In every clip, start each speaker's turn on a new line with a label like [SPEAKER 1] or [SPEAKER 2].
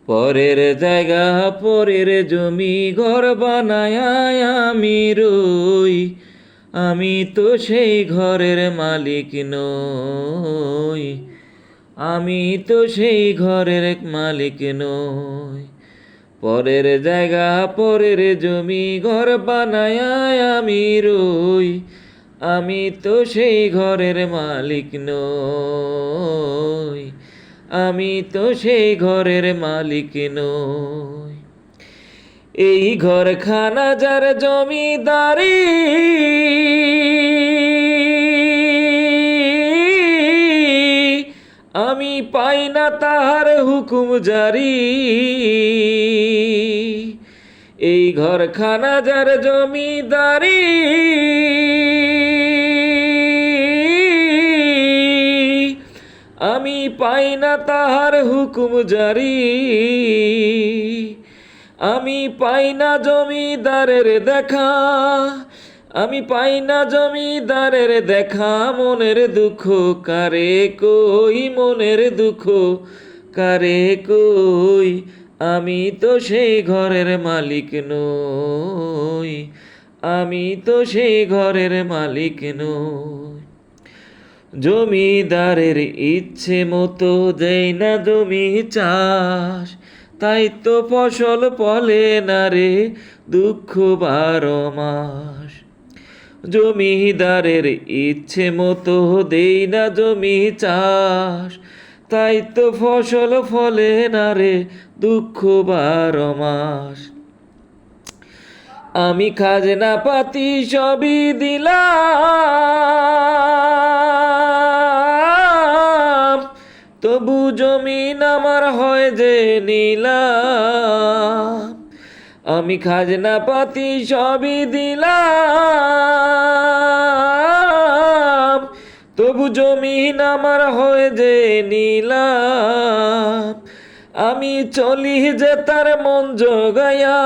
[SPEAKER 1] পরের জায়গা পরের জমি ঘর বানায় আমি রই, আমি তো সেই ঘরের মালিক নই, আমি তো সেই ঘরের মালিক নই। পরের জায়গা পরের জমি ঘর বানায় আমি রই, আমি তো সেই ঘরের মালিক নই, আমি তো সেই ঘরের মালিক নই। এই ঘরখানা যার জমিদারি, আমি পাই না তাহার হুকুম জারি। এই ঘরখানা যার জমিদারি, আমি পাই না তাহার হুকুম জারি। আমি পাই না জমিদারের দেখা, আমি পাই না জমিদারের দেখা। মনের দুঃখ কারে কই, মনের দুঃখ কারে কই, আমি তো সেই ঘরের মালিক নই, আমি তো সেই ঘরের মালিক নই। জমিদারের ইচ্ছে মতো দেয় না জমি চাষ, তাই তো ফসল ফলে না রে দুঃখ 12 মাস। জমিদারের ইচ্ছে মতো দেই না জমি চাষ, তাই তো ফসল ফলে না রে দুঃখ 12 মাস। আমি খাজনা পাতি সবই দিলাম, তবু জমিন আমার হয় যে নিলাম। আমি খাজনা পাতি সবই দিলাম, তবু জমিন আমার হয় যে নিলাম। আমি চলি যে তার মন জগাইয়া,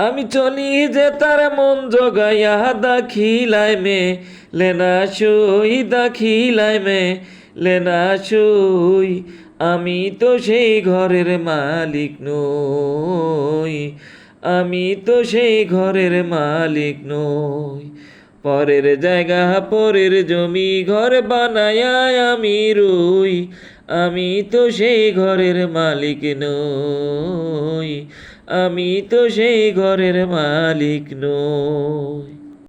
[SPEAKER 1] আমি চলি যে তার মন জগাইয়া। দাখিলায় মে লেনা সই, দাখিলায় মে লেনা সই, আমি তো সেই ঘরের মালিক নই, আমি তো সেই ঘরের মালিক নই। পরের জায়গা পরের জমি ঘর বানায় আমি রই, আমি তো সেই ঘরের মালিক নই, আমি তো সেই ঘরের মালিক নই।